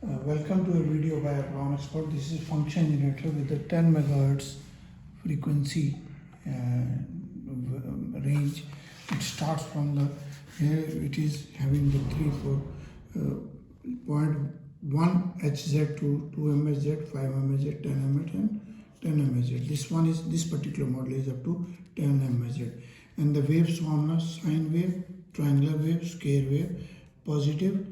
Welcome to a video by Abro. This is function generator with a 10 MHz frequency range. It starts from the here it is having the 0.1Hz to 2MHz, 5MHz, 10MHz and 10MHz. This particular model is up to 10MHz. And the waves form are sine wave, triangular wave, square wave, positive,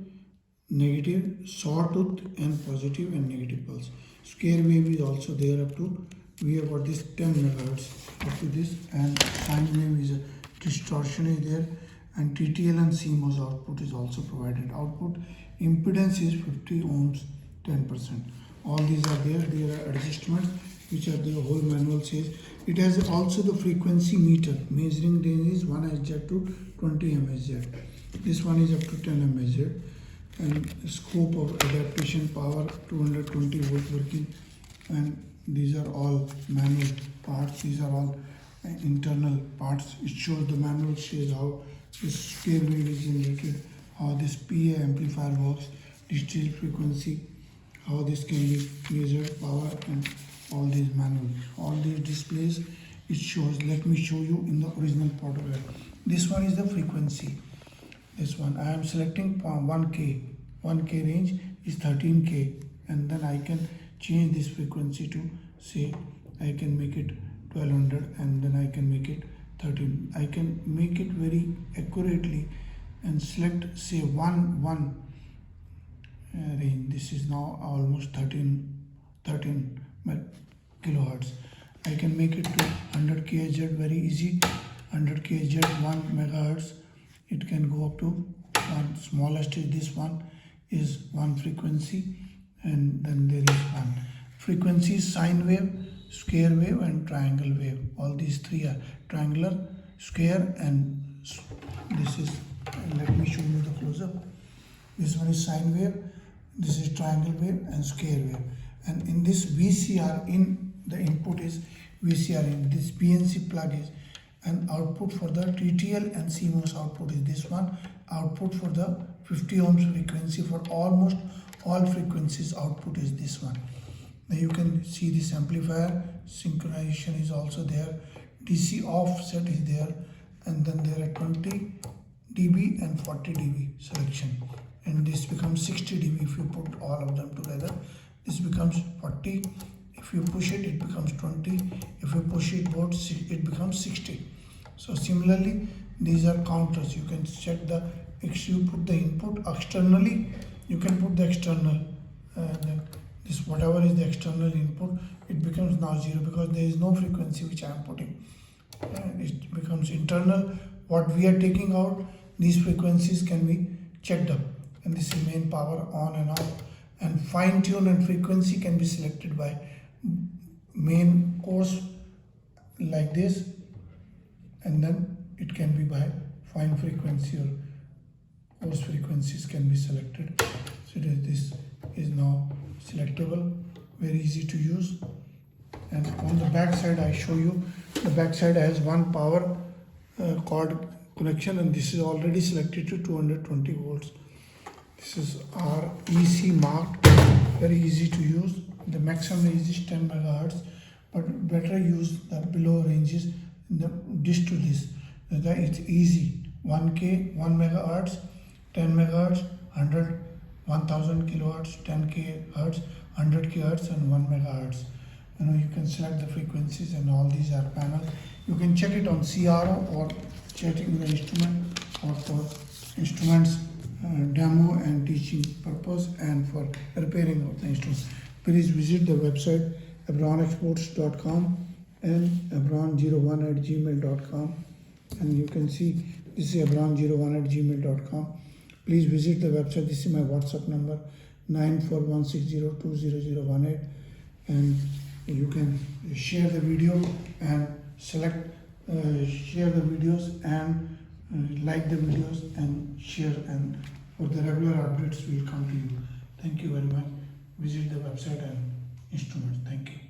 negative, sawtooth and positive and negative pulse. Square wave is also there up to, we have got this 10 MHz up to this, and sine wave is a distortion is there, and TTL and CMOS output is also provided. Output impedance is 50 ohms, 10%. All these are there. There are adjustments which are the whole manual says. It has also the frequency meter. Measuring range is 1 Hz to 20 MHz. This one is up to 10 MHz. And scope of adaptation power 220 volt working, and these are all manual parts. These are all internal parts. It shows the manual shows how this square wave is generated, how this PA amplifier works, digital frequency, how this can be measured, power, and all these manuals, all these displays. It shows. Let me show you in the original photograph. This one is the frequency. This one I am selecting 1K. 1K range is 13K, and then I can change this frequency to, say, I can make it 1200, and then I can make it 13. I can make it very accurately and select, say, 1 range. This is now almost 13 kilohertz. I can make it to 100 kHz very easy. 100 kHz 1 megahertz. It can go up to one. Smallest is this one is 1 frequency, and then there is one frequency: sine wave, square wave and triangle wave. All these three are triangular, square, and this is, let me show you the close-up. This one is sine wave, this is triangle wave and square wave. And in this VCR in, the input is VCR in, this PNC plug is, and output for the TTL and CMOS output is this one. Output for the 50 ohms frequency for almost all frequencies output is this one. Now you can see this amplifier synchronization is also there. DC offset is there, and then there are 20 dB and 40 dB selection, and this becomes 60 dB if you put all of them together. This becomes 40. If you push it, it becomes 20. If you push it both, it becomes 60. So similarly, these are counters. You can check the, if you put the input externally, you can put the external, then this whatever is the external input, it becomes now 0 because there is no frequency which I am putting. It becomes internal. What we are taking out, these frequencies can be checked up, and this is main power on and off. And fine tune and frequency can be selected by main course like this, and then it can be by fine frequency or coarse frequencies can be selected. So this is now selectable, very easy to use. And on the back side I show you, the back side has one power cord connection, and this is already selected to 220 volts. This is REC marked, very easy to use. The maximum range is 10 MHz, but better use the below ranges, this to this. It's easy. 1K, 1 MHz, 10 MHz, 100, 1000 kilohertz, 10 kHz, 100 kHz and 1 MHz. You can select the frequencies, and all these are panel. You can check it on CRO or checking the instrument, or for instruments demo and teaching purpose and for repairing of the instruments. Please visit the website abronexports.com and abron01@gmail.com, and you can see this is abron01@gmail.com. Please visit the website. This is my WhatsApp number 9416020018, and you can share the video and select share the videos and like the videos and share, and for the regular updates will come to you. Thank you very much. Visit the website and instruments. Thank you.